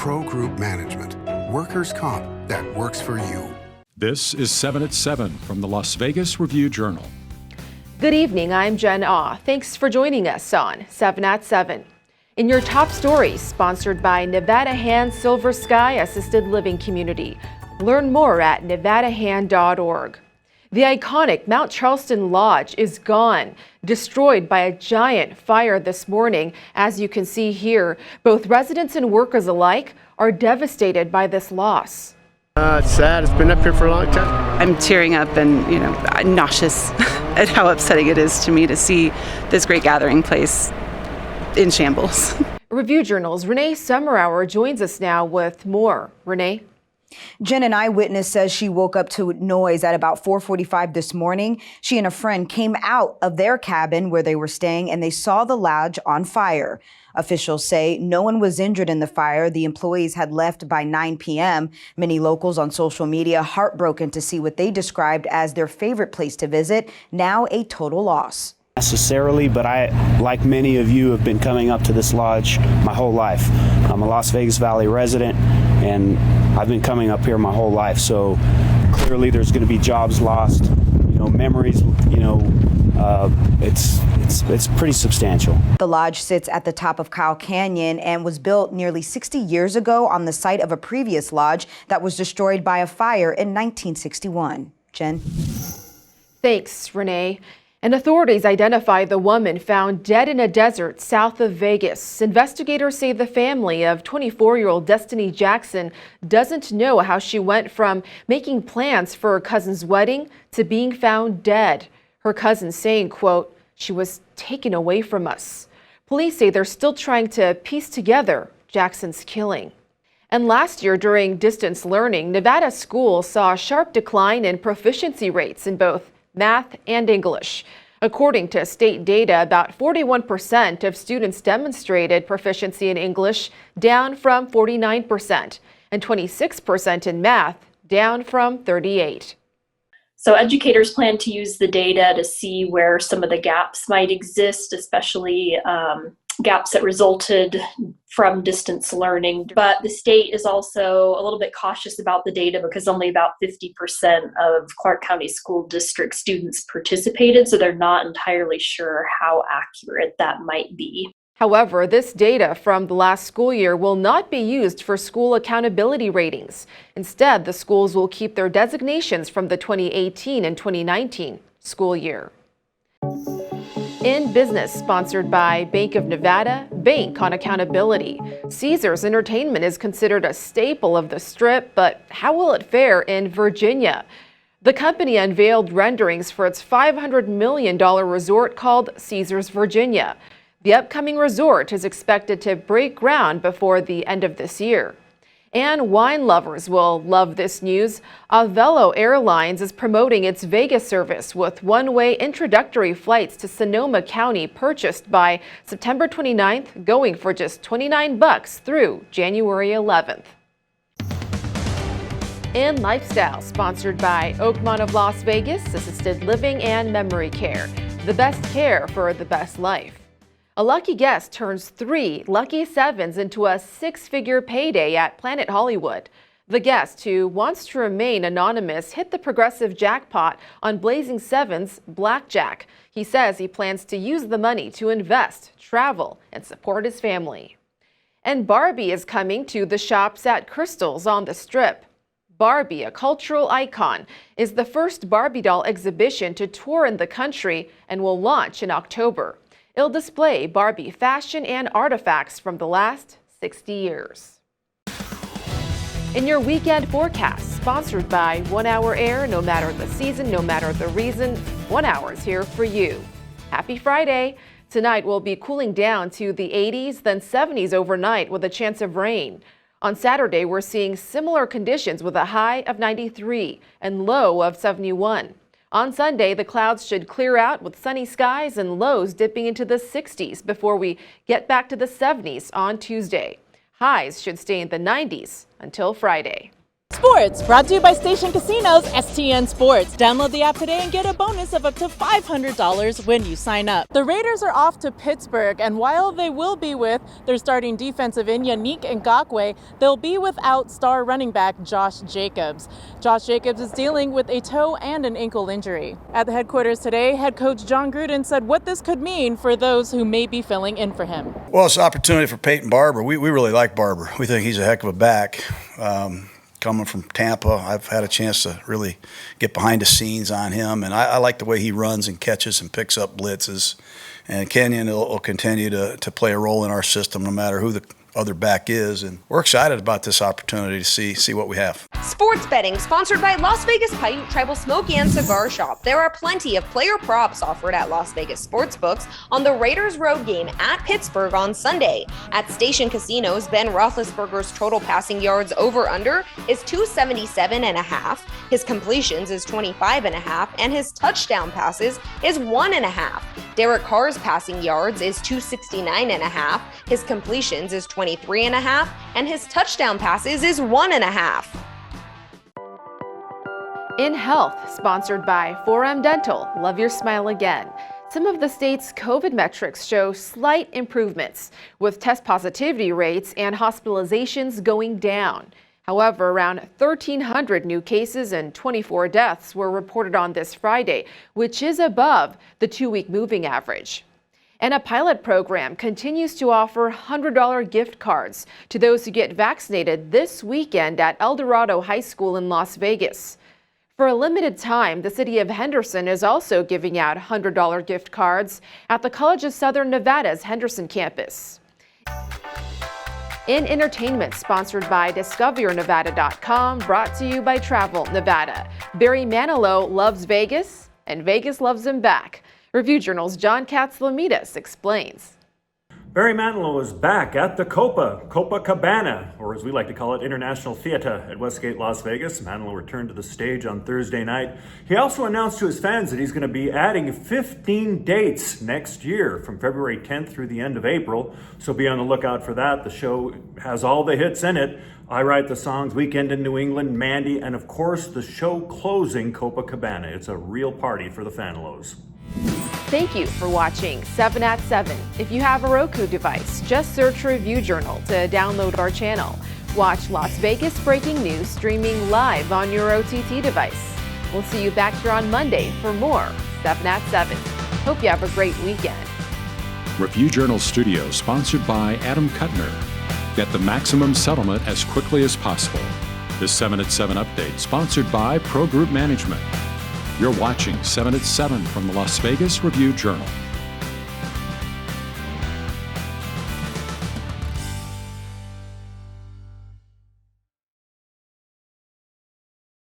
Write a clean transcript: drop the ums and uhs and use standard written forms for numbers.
Pro Group Management. Workers' comp that works for you. This is 7 at 7 from the Las Vegas Review-Journal. Good evening, I'm Jen Ah. Thanks for joining us on 7 at 7. In your top stories, sponsored by Nevada Hand Silver Sky Assisted Living Community. Learn more at nevadahand.org. The iconic Mount Charleston Lodge is gone, destroyed by a giant fire this morning. As you can see here, both residents and workers alike are devastated by this loss. It's sad. It's been up here for a long time. I'm tearing up and, nauseous at how upsetting it is to me to see this great gathering place in shambles. Review Journal's Renee Summerhour joins us now with more. Renee? Jen, an eyewitness says she woke up to noise at about 4:45 this morning. She and a friend came out of their cabin where they were staying and they saw the lodge on fire. Officials say no one was injured in the fire. The employees had left by 9 p.m. Many locals on social media heartbroken to see what they described as their favorite place to visit, now a total loss. Necessarily, but I, like many of you, have been coming up to this lodge my whole life. I'm a Las Vegas Valley resident, and I've been coming up here my whole life. So clearly, there's going to be jobs lost, memories. It's pretty substantial. The lodge sits at the top of Kyle Canyon and was built nearly 60 years ago on the site of a previous lodge that was destroyed by a fire in 1961. Jen? Thanks, Renee. And authorities identify the woman found dead in a desert south of Vegas. Investigators say the family of 24-year-old Destiny Jackson doesn't know how she went from making plans for her cousin's wedding to being found dead. Her cousin saying, quote, "She was taken away from us." Police say they're still trying to piece together Jackson's killing. And last year during distance learning, Nevada schools saw a sharp decline in proficiency rates in both math and English. According to state data, about 41% of students demonstrated proficiency in English, down from 49%, and 26% in math, down from 38%. So educators plan to use the data to see where some of the gaps might exist, especially gaps that resulted from distance learning. But the state is also a little bit cautious about the data because only about 50% of Clark County School District students participated, so they're not entirely sure how accurate that might be. However, this data from the last school year will not be used for school accountability ratings. Instead, the schools will keep their designations from the 2018 and 2019 school year. In Business, sponsored by Bank of Nevada, Bank on Accountability. Caesars Entertainment is considered a staple of the Strip, but how will it fare in Virginia? The company unveiled renderings for its $500 million resort called Caesars Virginia. The upcoming resort is expected to break ground before the end of this year. And wine lovers will love this news. Avelo Airlines is promoting its Vegas service with one-way introductory flights to Sonoma County purchased by September 29th, going for just $29 through January 11th. In Lifestyle, sponsored by Oakmont of Las Vegas, Assisted Living and Memory Care. The best care for the best life. A lucky guest turns 3 lucky 7s into a 6-figure payday at Planet Hollywood. The guest, who wants to remain anonymous, hit the progressive jackpot on Blazing Sevens blackjack. He says he plans to use the money to invest, travel, and support his family. And Barbie is coming to the shops at Crystal's on the Strip. Barbie, a cultural icon, is the first Barbie doll exhibition to tour in the country and will launch in October. It'll display Barbie fashion and artifacts from the last 60 years. In your weekend forecast, sponsored by 1 Hour Air, no matter the season, no matter the reason, 1 hour is here for you. Happy Friday. Tonight we'll be cooling down to the 80s, then 70s overnight with a chance of rain. On Saturday, we're seeing similar conditions with a high of 93 and low of 71. On Sunday, the clouds should clear out with sunny skies and lows dipping into the 60s before we get back to the 70s on Tuesday. Highs should stay in the 90s until Friday. Sports, brought to you by Station Casino's STN Sports. Download the app today and get a bonus of up to $500 when you sign up. The Raiders are off to Pittsburgh, and while they will be with their starting defensive end, Yannick Ngakoue, they'll be without star running back Josh Jacobs. Josh Jacobs is dealing with a toe and an ankle injury. At the headquarters today, head coach John Gruden said what this could mean for those who may be filling in for him. Well, it's an opportunity for Peyton Barber. We really like Barber. We think he's a heck of a back. Coming from Tampa, I've had a chance to really get behind the scenes on him, and I like the way he runs and catches and picks up blitzes. And Kenyon will continue to play a role in our system no matter who the other back is, and we're excited about this opportunity to see what we have. Sports betting sponsored by Las Vegas Pint, Tribal Smoke and Cigar Shop. There are plenty of player props offered at Las Vegas Sportsbooks on the Raiders road game at Pittsburgh on Sunday. At Station Casinos, Ben Roethlisberger's total passing yards over-under is 277.5, his completions is 25.5, and his touchdown passes is 1.5. Derek Carr's passing yards is 269.5, his completions is 23.5, and his touchdown passes is 1.5. In Health, sponsored by 4M Dental. Love your smile again. Some of the state's COVID metrics show slight improvements, with test positivity rates and hospitalizations going down. However, around 1,300 new cases and 24 deaths were reported on this Friday, which is above the 2-week moving average. And a pilot program continues to offer $100 gift cards to those who get vaccinated this weekend at El Dorado High School in Las Vegas. For a limited time, the city of Henderson is also giving out $100 gift cards at the College of Southern Nevada's Henderson campus. In entertainment, sponsored by DiscoverYourNevada.com, brought to you by Travel Nevada. Barry Manilow loves Vegas, and Vegas loves him back. Review Journal's John Katzlamidas explains. Barry Manilow is back at the Copacabana, or as we like to call it, International Theater at Westgate, Las Vegas. Manilow returned to the stage on Thursday night. He also announced to his fans that he's going to be adding 15 dates next year from February 10th through the end of April. So be on the lookout for that. The show has all the hits in it. I Write the Songs, Weekend in New England, Mandy, and of course the show closing Copacabana. It's a real party for the Fanilows. Thank you for watching 7 at 7. If you have a Roku device, just search Review Journal to download our channel. Watch Las Vegas breaking news streaming live on your OTT device. We'll see you back here on Monday for more 7 at 7. Hope you have a great weekend. Review Journal Studio, sponsored by Adam Kuttner. Get the maximum settlement as quickly as possible. This 7 at 7 update, sponsored by Pro Group Management. You're watching 7 at 7 from the Las Vegas Review Journal.